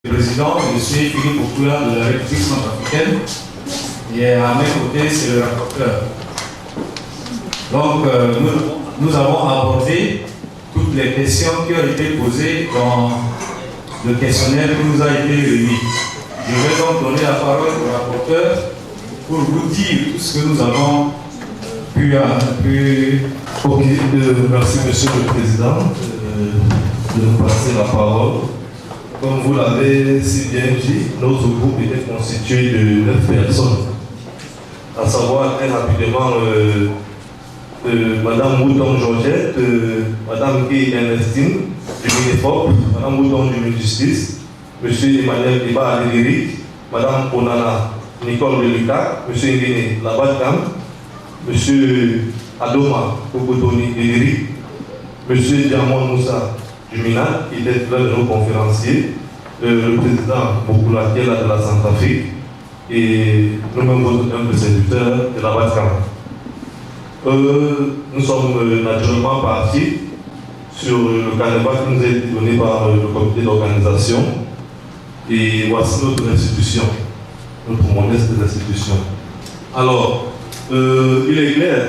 Président, je suis Philippe Okula de la République centrafricaine et à mes côtés, c'est le rapporteur. Donc, nous avons abordé toutes les questions qui ont été posées dans le questionnaire qui nous a été remis. Je vais donc donner la parole au rapporteur pour vous dire tout ce que nous avons pu... Ok, merci Monsieur le Président de nous passer la parole. Comme vous l'avez si bien dit, notre groupe était constitué de 9 personnes, à savoir très rapidement Madame Mouton Georgette, Madame Guy Ernestine du MINEFOP, Madame Mouton du Justice, Monsieur Emmanuel Débat Adédéric, Madame Onana Nicole Deluca, Monsieur Nguéné Labatkam, Monsieur Adoma Kokotoni Dédéric, Monsieur Diamond Moussa du MINAC, qui était l'un de nos conférenciers, le président Bokula qui est là de la Centrafrique, et nous-mêmes votre humble serviteur de la Batkam. Nous sommes naturellement partis sur le canevas qui nous a été donné par le comité d'organisation, et voici notre institution, notre modeste institution. Alors, il est clair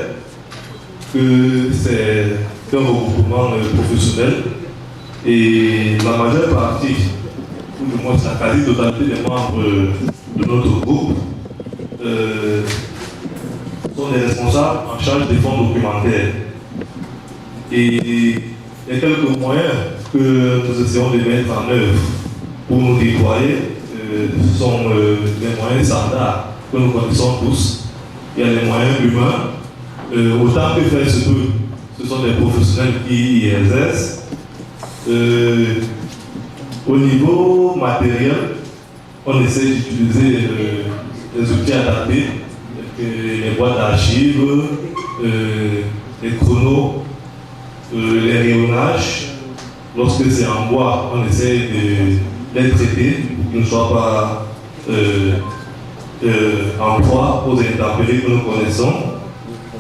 que c'est un regroupement professionnel et la majeure partie, ou du moins la quasi-totalité des membres de notre groupe sont des responsables en charge des fonds documentaires. Et il y a quelques moyens que nous essayons de mettre en œuvre pour nous déployer. Ce sont les moyens standards que nous connaissons tous. Il y a les moyens humains. Autant que faire se peut, ce sont des professionnels qui y exercent. Au niveau matériel, on essaie d'utiliser des outils adaptés, les boîtes d'archives, les chronos, les rayonnages. Lorsque c'est en bois, on essaie de les traiter pour qu'ils ne soient pas en proie aux intempéries que nous connaissons.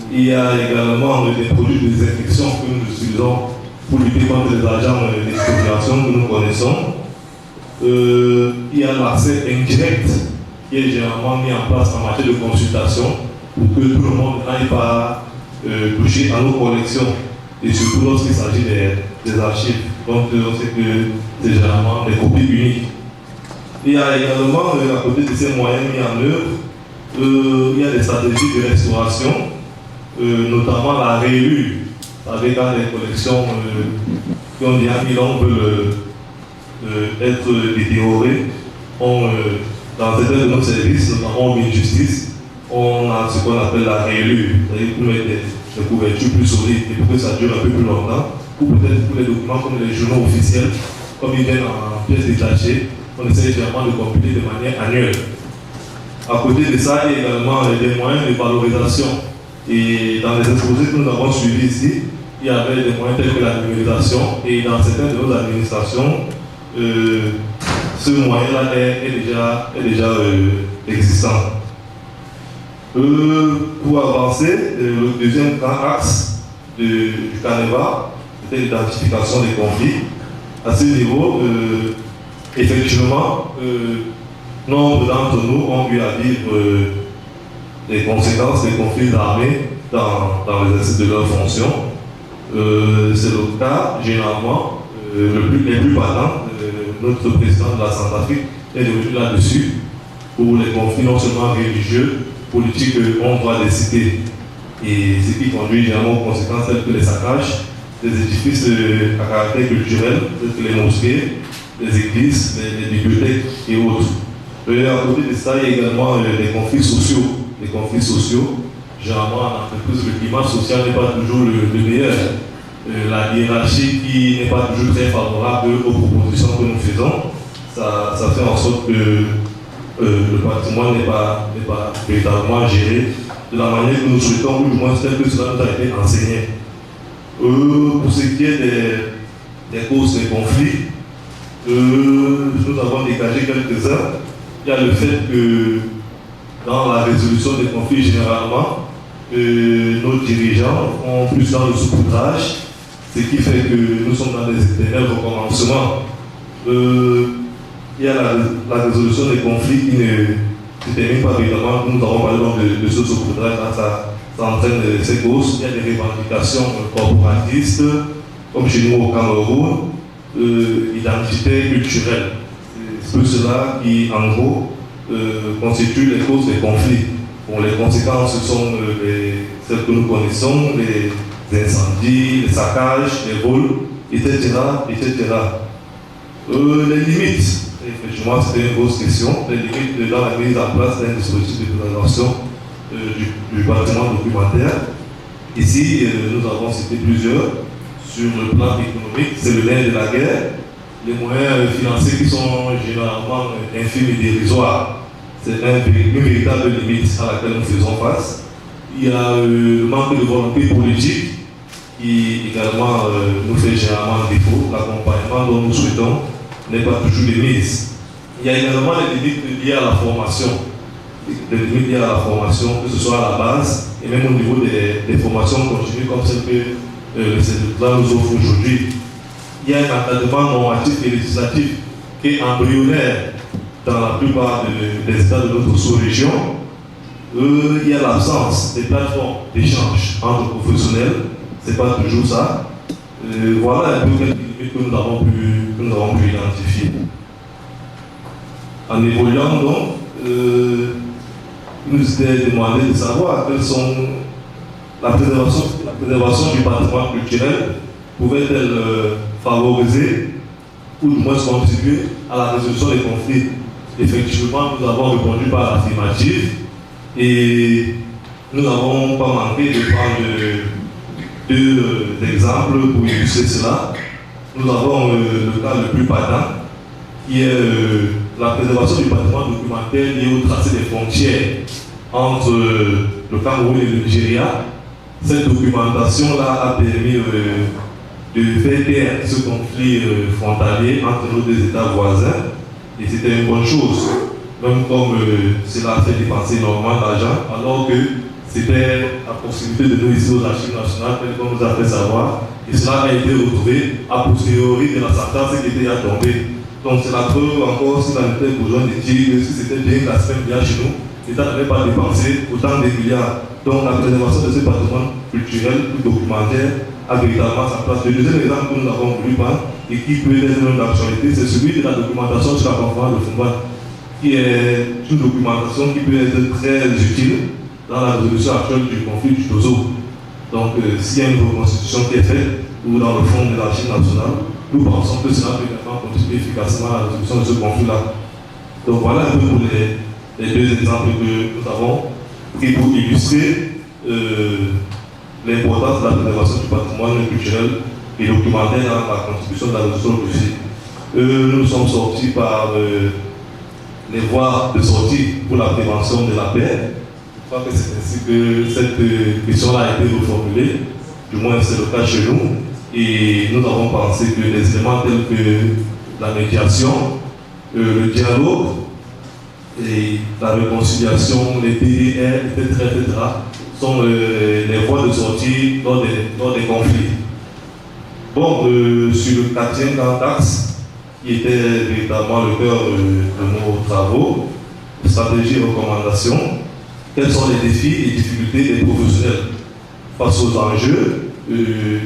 Il y a également des produits de désinfection que nous utilisons pour lutter contre les agents de spéculation que nous connaissons. Il y a l'accès indirect qui est généralement mis en place en matière de consultation pour que tout le monde n'aille pas toucher à nos collections et surtout lorsqu'il s'agit des archives. Donc c'est que c'est généralement des copies uniques. Il y a également, à côté de ces moyens mis en œuvre, il y a des stratégies de restauration, notamment la réélue, avec les collections qui ont déjà mis l'ombre être détériorées. Dans certains de nos services, notamment au justice, on a ce qu'on appelle la réélue, c'est-à-dire pour mettre des couvertures plus solides et pour que ça dure un peu plus longtemps, ou peut-être pour les documents comme les journaux officiels, comme ils viennent en pièces détachées, on essaie généralement de compiler de manière annuelle. À côté de ça, il y a également des moyens de valorisation. Et dans les exposés que nous avons suivis ici, il y avait des moyens tels que la numérisation, et dans certaines de nos administrations, ce moyen-là est déjà existant. Pour avancer, le deuxième grand axe du canevas était l'identification des conflits. À ce niveau, effectivement, nombre d'entre nous ont eu à vivre les conséquences des conflits armés dans l'exercice de leurs fonctions. C'est le cas, généralement, les plus patents. Notre président de la Centrafrique est revenu là-dessus pour les conflits non seulement religieux, politiques, on doit les citer. Et ce qui conduit généralement aux conséquences telles que les saccages des édifices à caractère culturel, tels que les mosquées, les églises, les bibliothèques et autres. À côté de ça, il y a également les conflits sociaux. Les conflits sociaux, généralement en entreprise, le climat social n'est pas toujours le meilleur. La hiérarchie qui n'est pas toujours très favorable aux propositions que nous faisons, ça fait en sorte que le patrimoine n'est pas véritablement géré de la manière que nous souhaitons, ou du moins tel que cela nous a été enseigné. Pour ce qui est des causes des conflits, nous avons dégagé quelques-uns. Il y a le fait que dans la résolution des conflits, généralement, nos dirigeants ont plus dans le saupoudrage, ce qui fait que nous sommes dans des éternels recommencements. il y a la résolution des conflits qui ne se termine pas évidemment. Nous avons parlé donc de ce saupoudrage, ça entraîne ces causes. Il y a des revendications corporatistes, comme chez nous au Cameroun, identité culturelle. C'est tout cela qui, en gros, constitue les causes des conflits. Bon, les conséquences sont celles que nous connaissons, les incendies, les saccages, les vols, etc. Les limites, effectivement, c'était une grosse question. Les limites dans la mise en place d'un dispositif de préservation du bâtiment documentaire. Ici, nous avons cité plusieurs. Sur le plan économique, c'est le nerf de la guerre. Les moyens financiers qui sont généralement infimes et dérisoires. C'est une véritable limite à laquelle nous faisons face. Il y a le manque de volonté politique qui également nous fait généralement défaut. L'accompagnement dont nous souhaitons n'est pas toujours de mise. Il y a également les limites liées à la formation. Les limites liées à la formation, que ce soit à la base et même au niveau des formations continues comme celle que le CEDEPLA nous offre aujourd'hui. Il y a un encadrement normatif et législatif qui est embryonnaire dans la plupart des États de notre sous-région. Il y a l'absence des plateformes d'échange entre professionnels. Ce n'est pas toujours ça. Voilà un peu quelques limites que nous avons pu identifier. En évoluant donc, il nous était demandé de savoir quelles sont la préservation du patrimoine culturel pouvait-elle favoriser ou du moins contribuer à la résolution des conflits. Effectivement, nous avons répondu par l'affirmative et nous n'avons pas manqué de prendre deux exemples pour illustrer cela. Nous avons le cas le plus patent qui est la préservation du patrimoine documentaire lié au tracé des frontières entre le Cameroun et le Nigeria. Cette documentation-là a permis de faire taire ce conflit frontalier entre nos deux États voisins. Et c'était une bonne chose, même comme cela a fait dépenser énormément d'argent, alors que c'était à proximité de nous ici aux archives nationales, tel qu'on nous a fait savoir. Et cela a été retrouvé a posteriori de la sentence qui était à tomber. Donc c'est la preuve encore, s'il en était besoin de dire que si c'était bien la semaine bien chez nous, l'État n'avait pas dépensé autant de milliards. Donc la préservation de ce patrimoine culturel ou documentaire a véritablement sa place. Le deuxième exemple que nous avons voulu prendre et qui peut être une actualité, c'est celui de la documentation sur la conférence de Fumban, qui est une documentation qui peut être très utile dans la résolution actuelle du conflit du Tozo. Donc s'il y a une reconstitution qui est faite ou dans le fond de l'archive nationale, nous pensons que cela peut également contribuer efficacement à la résolution de ce conflit-là. Donc voilà un peu pour les deux exemples que nous avons pris pour illustrer l'importance de la préservation du patrimoine culturel et documentaire dans la contribution de la résolution du conflit. Nous sommes sortis par les voies de sortie pour la prévention de la paix. Je crois que c'est ainsi que cette question-là a été reformulée, du moins c'est le cas chez nous. Et nous avons pensé que les éléments tels que la médiation, le dialogue et la réconciliation, les PDR, etc., sont les voies de sortie lors des conflits. Bon, sur le 4e grand axe, qui était véritablement le cœur de nos travaux, stratégie et recommandations, quels sont les défis et difficultés des professionnels face aux enjeux?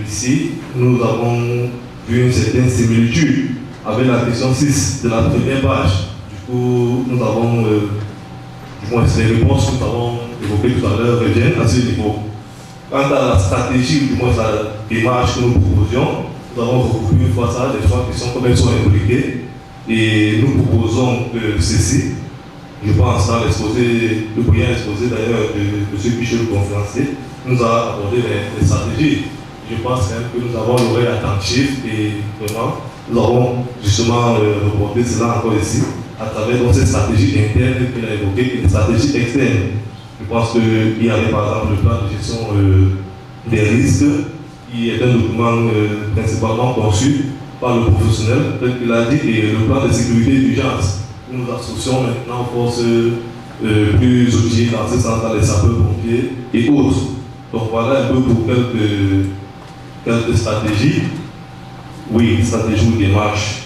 Ici, nous avons vu une certaine similitude avec la question 6 de la première page. Du coup, nous avons, du moins les réponses que nous avons évoquées tout à l'heure reviennent à ce niveau. Quant à la stratégie, du moins la démarche que nous proposions, nous avons recoupé une fois ça, les trois questions, comme elles sont imbriquées, et nous proposons ceci. Je pense dans l'exposé, le brillant exposé d'ailleurs de M. Michel, le conférencier, nous a abordé les stratégies. Je pense quand même que nous avons l'oreille attentive et vraiment, nous avons justement reporté cela encore ici, à travers donc, cette stratégie interne qu'il a évoquée et une stratégie externe. Je pense qu'il y avait par exemple le plan de gestion des risques, qui est un document principalement conçu par le professionnel, tel qu'il a dit, et le plan de sécurité et d'urgence. Nous associons maintenant aux forces plus outillées dans ce sens, dans les sapeurs-pompiers et autres. Donc voilà un peu pour quelques stratégies. Oui, stratégie ou démarche.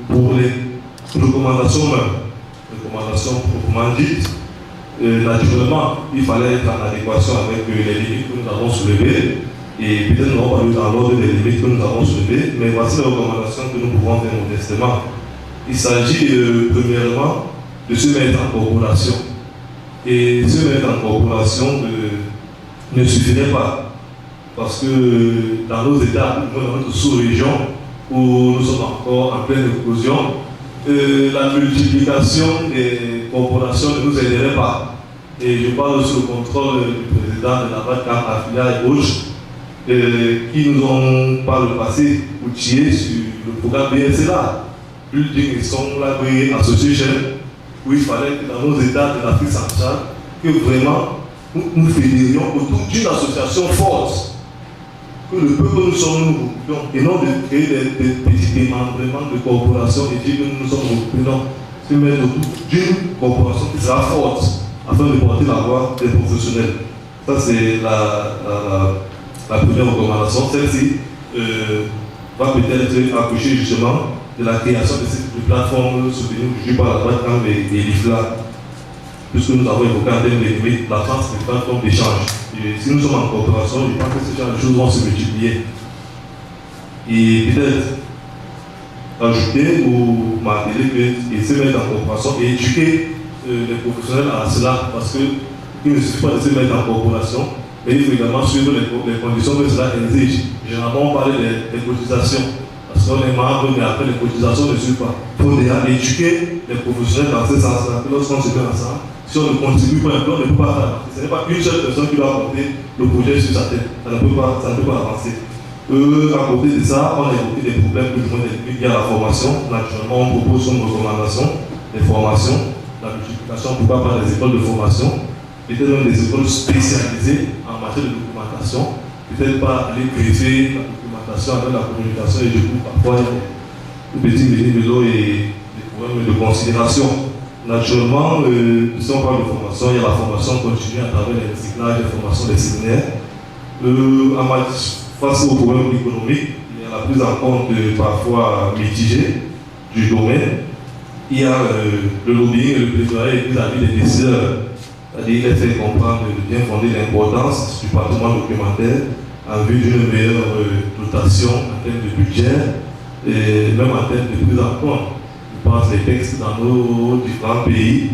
Pour les recommandations même, recommandations proprement dites. Naturellement, il fallait être en adéquation avec les limites que nous avons soulevées. Et peut-être nous n'avons pas eu dans l'ordre des limites que nous avons soulevées, mais voici les recommandations que nous pouvons faire modestement. Il s'agit premièrement de se mettre en corporation. Et se mettre en corporation ne suffirait pas. Parce que dans nos États, dans notre sous-région, où nous sommes encore en pleine éclosion, la multiplication des corporations ne nous aiderait pas. Et je parle sous le contrôle du président de la BADCAM, Afia et Gauche, qui nous ont par le passé outillés sur le programme BSLA, Building and Song Library Association, où il fallait que dans nos États de l'Afrique centrale, que vraiment nous fédérions autour d'une association forte, que le peuple nous sommes nous, et non de créer des petits démembrements de corporations et dire que nous sommes regroupés, se mettre autour d'une corporation qui sera forte afin de porter la voix des professionnels. Ça, c'est la première recommandation. Celle-ci va peut-être accoucher justement de la création de ces plateformes soutenues par la BADCAM et l'IFLA, puisque nous avons évoqué en termes de limites la France des plateformes d'échange. Et si nous sommes en coopération, je pense que ces genre de choses vont se multiplier. Et peut-être ajouter ou marteler que se mettre en coopération et éduquer les professionnels à cela, parce qu'il ne suffit pas de se mettre en coopération, mais il faut également suivre les conditions que cela exige. Généralement, on parlait des cotisations, parce qu'on est membre, mais après les cotisations ne suivent pas. Il faut déjà éduquer les professionnels dans ce sens-là, que lorsqu'on se met ensemble, si on ne contribue pas, on ne peut pas faire. Ce n'est pas une seule personne qui va porter le projet sur sa tête. Ça ne peut pas avancer. À côté de ça, on a évoqué des problèmes plus ou moins liés à la formation. Naturellement, on propose une recommandation des formations, la multiplication, pourquoi pas des écoles de formation, peut-être même des écoles spécialisées en matière de documentation, peut-être pas aller greffer la documentation avec la communication et du coup, parfois, des petits vélos et des problèmes de considération. Naturellement, si on parle de formation, il y a la formation continue à travers les recyclages, les formations des séminaires. Face aux problèmes économiques, il y a la prise en compte parfois mitigée du domaine. Il y a le lobbying et le plaidoyer vis-à-vis des décideurs, c'est-à-dire les faire comprendre de bien fonder l'importance du patrimoine documentaire en vue d'une meilleure dotation en termes de budget et même en termes de prise en compte. Je pense que les textes dans nos différents pays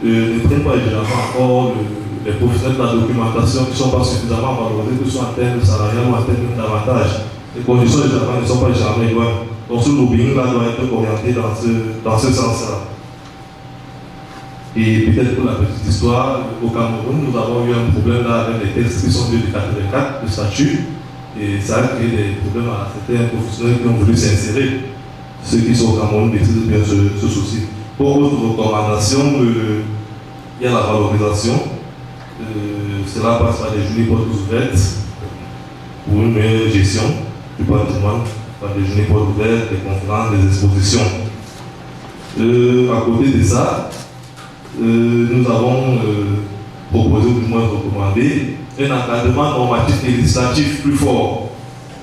ne prennent pas généralement encore les professionnels de la documentation qui ne sont pas suffisamment valorisés, que ce soit en termes salarial ou en termes d'avantages. Les conditions de travail ne sont pas jamais loin. Donc ce lobbying-là doit être orienté dans ce sens-là. Et peut-être pour la petite histoire, au Cameroun, nous avons eu un problème là avec les textes qui sont vieux de 84, de statut, et ça a créé des problèmes à certains professionnels qui ont voulu s'insérer. Ceux qui sont au Cameroun maîtrisent bien ce souci. Pour autre recommandation, il y a la valorisation. Cela passe par des journées portes ouvertes pour une meilleure gestion du patrimoine, par des journées portes ouvertes, des conférences, des expositions. À côté de ça, nous avons proposé, ou du moins recommandé, un encadrement normatif et législatif plus fort.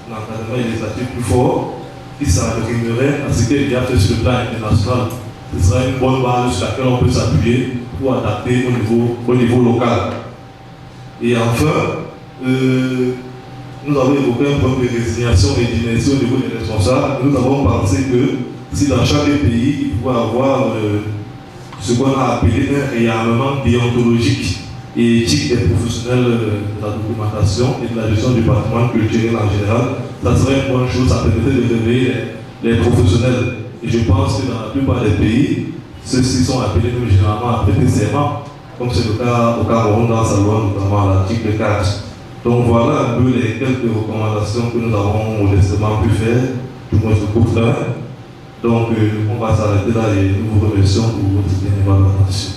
Un encadrement législatif plus fort qui s'arrimerait à ce qu'il y a fait sur le plan international. Ce sera une bonne base sur laquelle on peut s'appuyer pour adapter au niveau local. Et enfin, nous avons évoqué un problème de résignation et d'inertie au niveau des responsables. Nous avons pensé que si dans chaque pays, il faut avoir ce qu'on a appelé un réarmement déontologique et éthique des professionnels de la documentation et de la gestion du patrimoine culturel en général, ça serait une bonne chose, ça permettrait de réveiller les professionnels. Et je pense que dans la plupart des pays, ceux-ci sont appelés généralement à prêter serment, comme c'est le cas au Cameroun dans sa loi, notamment à l'article 4. Donc voilà un peu les quelques recommandations que nous avons modestement pu faire, du moins ce court-temps. Donc on va s'arrêter là et nous vous remercions pour votre bien évaluation.